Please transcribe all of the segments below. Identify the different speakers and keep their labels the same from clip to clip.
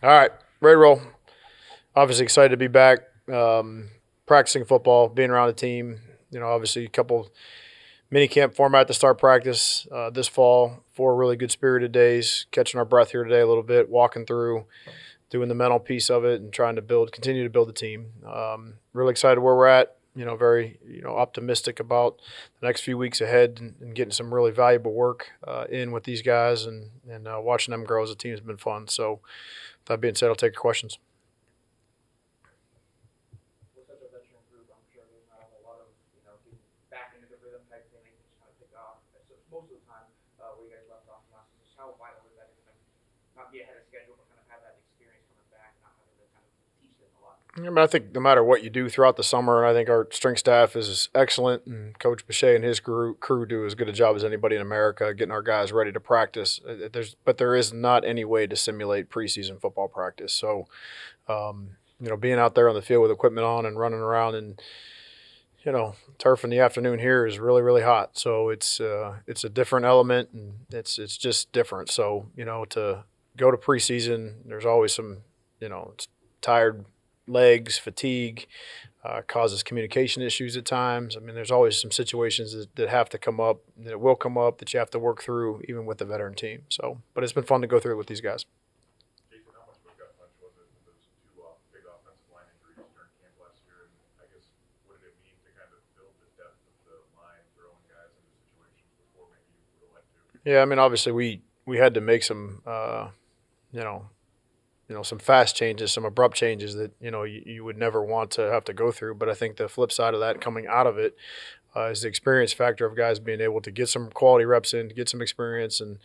Speaker 1: All right, ready to roll. Obviously excited to be back, practicing football, being around the team. Obviously a couple mini camp format to start practice this fall. 4 really good spirited days, catching our breath here today a little bit, walking through, doing the mental piece of it, and trying to continue to build the team. Really excited where we're at. Very optimistic about the next few weeks ahead and getting some really valuable work in with these guys and watching them grow as a team has been fun. So, that being said, I'll take your questions.
Speaker 2: With such a veteran group, I'm sure there's not a whole lot of getting back into the rhythm type thing. They can just kind of pick off. So most of the time, where you guys left off last, just how vital is that to kind of not be ahead of schedule, but kind of have that experience coming back, not having to kind of teach them a lot.
Speaker 1: I think no matter what you do throughout the summer, and I think our strength staff is excellent, and Coach Boucher and his crew do as good a job as anybody in America getting our guys ready to practice. But there is not any way to simulate preseason football practice. So, being out there on the field with equipment on and running around and turf in the afternoon here is really, really hot. So it's a different element, and it's just different. So to go to preseason, there's always some it's tired legs, fatigue, causes communication issues at times. I mean, there's always some situations that have to come up, that will come up, that you have to work through, even with the veteran team. So, but it's been fun to go through it with these guys.
Speaker 3: Jason, how much of a gut punch was it with those two big offensive line injuries during camp last year? And I guess what did it mean to kind of build the depth of the line, throwing guys into situations before maybe you would have liked to?
Speaker 1: Yeah, I mean, obviously we had to make some, you know, some fast changes, some abrupt changes that you would never want to have to go through. But I think the flip side of that, coming out of it, is the experience factor of guys being able to get some quality reps in, to get some experience. And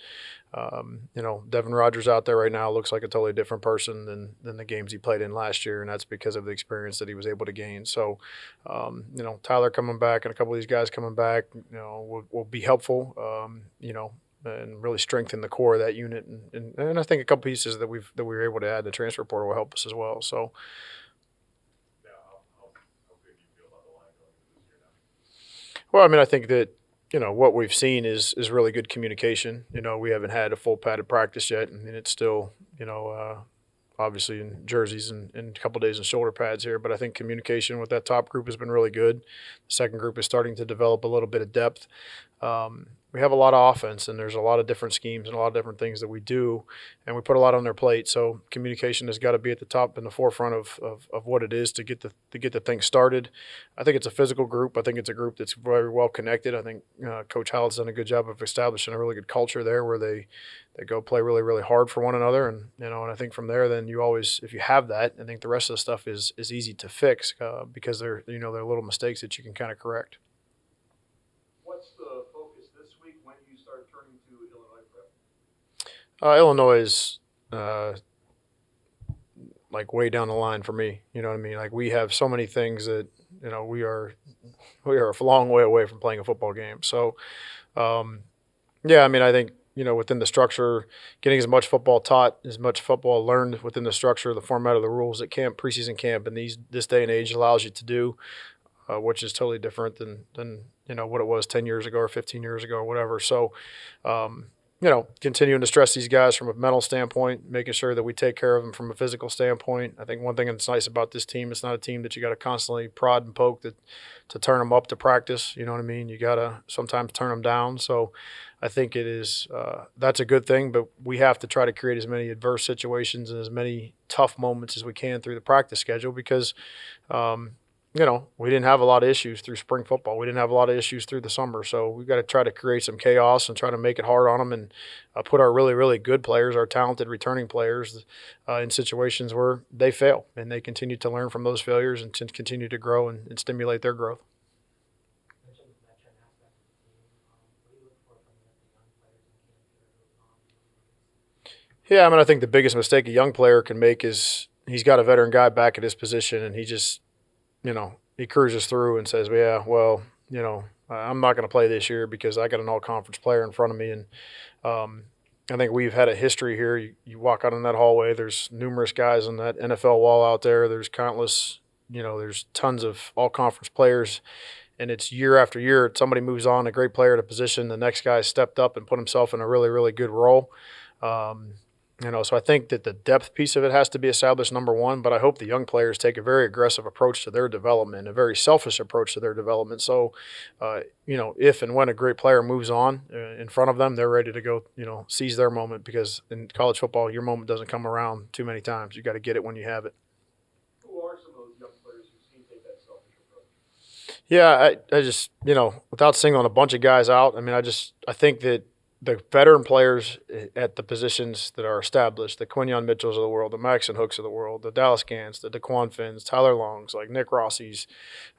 Speaker 1: Devin Rogers out there right now looks like a totally different person than the games he played in last year, and that's because of the experience that he was able to gain. So, Tyler coming back and a couple of these guys coming back, will be helpful. And really strengthen the core of that unit, and I think a couple pieces that we were able to add to transfer portal will help us as well. So,
Speaker 3: Yeah, how good do you feel about the line going into this year now?
Speaker 1: well, I mean, I think that what we've seen is really good communication. We haven't had a full padded practice yet, and it's still obviously in jerseys and a couple days in shoulder pads here. But I think communication with that top group has been really good. The second group is starting to develop a little bit of depth. We have a lot of offense, and there's a lot of different schemes and a lot of different things that we do, and we put a lot on their plate. So communication has got to be at the top and the forefront of what it is to get the thing started. I think it's a physical group. I think it's a group that's very well connected. I think Coach Howell's done a good job of establishing a really good culture there, where they go play really, really hard for one another, and I think from there, then you always, if you have that, I think the rest of the stuff is easy to fix because they're little mistakes that you can kind of correct.
Speaker 2: What's the focus this week? When do you start turning to Illinois prep?
Speaker 1: Illinois is like way down the line for me. You know what I mean? Like, we have so many things that we are a long way away from playing a football game. So, yeah, I mean, I think within the structure, getting as much football taught, as much football learned within the structure, the format of the rules that preseason camp, and this day and age allows you to do, which is totally different than what it was 10 years ago or 15 years ago or whatever. So, continuing to stress these guys from a mental standpoint, making sure that we take care of them from a physical standpoint. I think one thing that's nice about this team, it's not a team that you got to constantly prod and poke to turn them up to practice. You know what I mean? You got to sometimes turn them down. So I think it is that's a good thing, but we have to try to create as many adverse situations and as many tough moments as we can through the practice schedule because we didn't have a lot of issues through spring football. We didn't have a lot of issues through the summer. So we've got to try to create some chaos and try to make it hard on them and put our really, really good players, our talented returning players, in situations where they fail and they continue to learn from those failures and to continue to grow and stimulate their growth. Yeah, I mean, I think the biggest mistake a young player can make is he's got a veteran guy back at his position and he just he cruises through and says, yeah, well, I'm not going to play this year because I got an all-conference player in front of me. And I think we've had a history here. You walk out in that hallway, there's numerous guys on that NFL wall out there. There's countless, there's tons of all-conference players. And it's year after year, somebody moves on, a great player at a position, the next guy stepped up and put himself in a really, really good role. So I think that the depth piece of it has to be established, number one, but I hope the young players take a very aggressive approach to their development, a very selfish approach to their development. So, if and when a great player moves on in front of them, they're ready to go, seize their moment, because in college football, your moment doesn't come around too many times. You got to get it when you have it.
Speaker 2: Who are some of those young players who've seen take that selfish approach?
Speaker 1: Yeah, I just, without singling a bunch of guys out, I mean, I think that the veteran players at the positions that are established, the Quinyon Mitchells of the world, the Maxon Hooks of the world, the Dallas Gants, the Daquan Finns, Tyler Longs, like Nick Rossi's,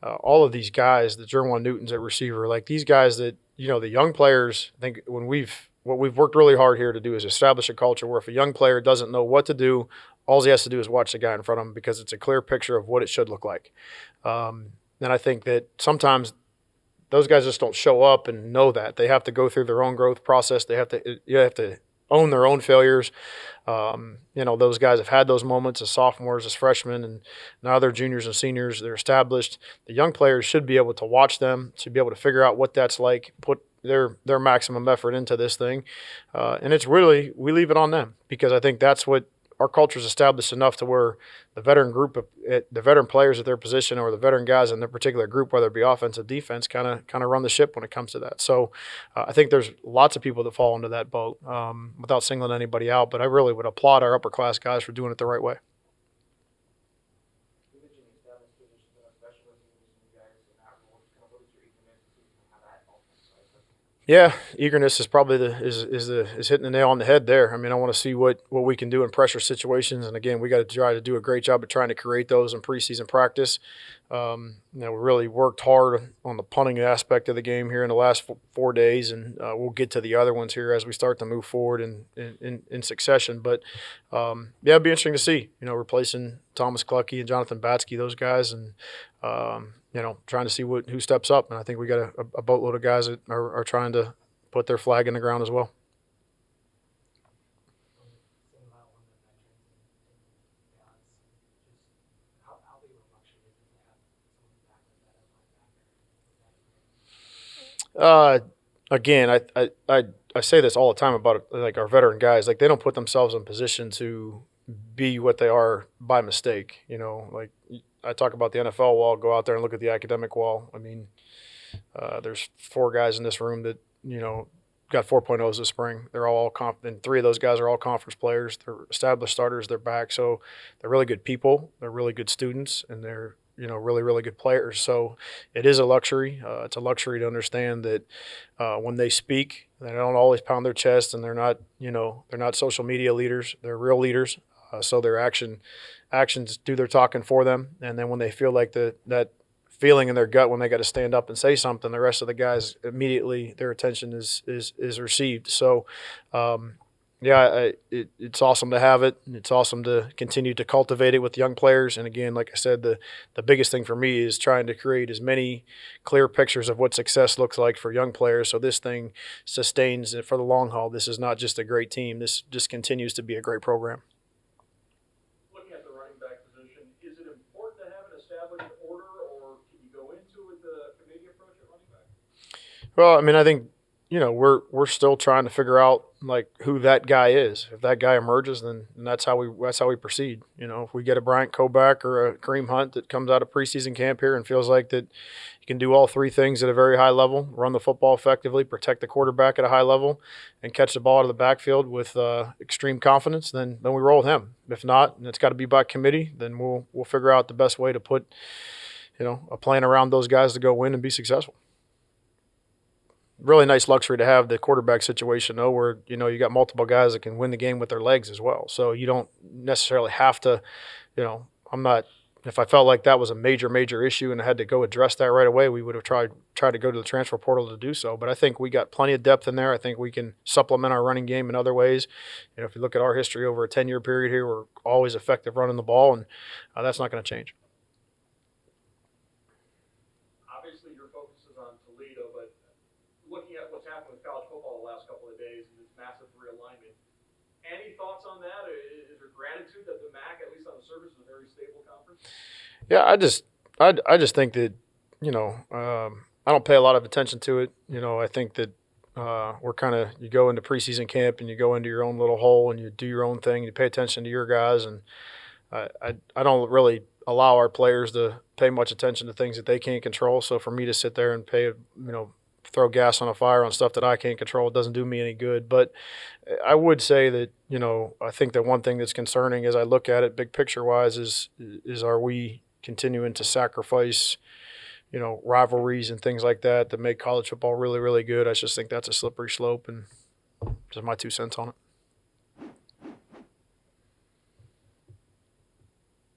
Speaker 1: all of these guys, the Jerwan Newtons at receiver, like these guys that, the young players, I think what we've worked really hard here to do is establish a culture where if a young player doesn't know what to do, all he has to do is watch the guy in front of him, because it's a clear picture of what it should look like. And I think that sometimes those guys just don't show up and know that. They have to go through their own growth process. You have to own their own failures. Those guys have had those moments as sophomores, as freshmen, and now they're juniors and seniors. They're established. The young players should be able to watch them, should be able to figure out what that's like, put their maximum effort into this thing. And it's really, we leave it on them, because I think that's what our culture is established enough to where the veteran players at their position, or the veteran guys in their particular group, whether it be offensive, defense, kind of run the ship when it comes to that. So I think there's lots of people that fall into that boat, without singling anybody out. But I really would applaud our upper class guys for doing it the right way.
Speaker 2: You mentioned the established positions and special teams and you guys in that role. Just kind of what is your eagerness to see how that all comes together?
Speaker 1: Yeah, eagerness is probably is hitting the nail on the head there. I mean, I want to see what we can do in pressure situations, and again, we got to try to do a great job of trying to create those in preseason practice. We really worked hard on the punting aspect of the game here in the last 4 days, and we'll get to the other ones here as we start to move forward in succession. But it'd be interesting to see, replacing Thomas Clucky and Jonathan Batsky, those guys, and trying to see who steps up. And I think we got a boatload of guys that are trying to put their flag in the ground as well. Again, I say this all the time about like our veteran guys, like they don't put themselves in position to be what they are by mistake. Like I talk about the NFL wall, go out there and look at the academic wall. I mean, there's 4 guys in this room that, got 4.0s this spring. They're all and 3 of those guys are all conference players. They're established starters. They're back. So they're really good people. They're really good students, and they're, really, really good players. So it is a luxury. It's a luxury to understand that when they speak, they don't always pound their chest, and they're not social media leaders. They're real leaders. So their actions do their talking for them. And then when they feel like that feeling in their gut when they got to stand up and say something, the rest of the guys immediately, their attention is received. So, it's awesome to have it. It's awesome to continue to cultivate it with young players. And again, like I said, the biggest thing for me is trying to create as many clear pictures of what success looks like for young players, so this thing sustains for the long haul. This is not just a great team. This just continues to be a great program.
Speaker 3: Looking at the running back position, is it important to have an established order, or can you go into with the committee approach at running back?
Speaker 1: Well, I mean, I think we're still trying to figure out like who that guy is. If that guy emerges, then that's how we proceed. If we get a Bryant Koback or a Kareem Hunt that comes out of preseason camp here and feels like that he can do all 3 things at a very high level, run the football effectively, protect the quarterback at a high level, and catch the ball out of the backfield with extreme confidence, then we roll with him. If not, and it's got to be by committee, then we'll figure out the best way to put a plan around those guys to go win and be successful. Really nice luxury to have the quarterback situation, though, where you got multiple guys that can win the game with their legs as well. So you don't necessarily have to, I'm not. If I felt like that was a major issue and I had to go address that right away, we would have tried to go to the transfer portal to do so. But I think we got plenty of depth in there. I think we can supplement our running game in other ways. If you look at our history over a 10-year period here, we're always effective running the ball, and that's not going to change.
Speaker 3: Obviously, your focus is on Toledo, but looking at what's happened with college football the last couple of days and this massive realignment, any thoughts on that? Is there gratitude that the MAC, at least on the surface, is a very stable conference?
Speaker 1: Yeah, I just think that I don't pay a lot of attention to it. I think that we're kind of, you go into preseason camp and you go into your own little hole and you do your own thing. You pay attention to your guys, and I don't really allow our players to pay much attention to things that they can't control. So for me to sit there and throw gas on a fire on stuff that I can't control, it doesn't do me any good. But I would say that, I think that one thing that's concerning as I look at it big picture wise is are we continuing to sacrifice, rivalries and things like that make college football really, really good? I just think that's a slippery slope, and just my 2 cents on it.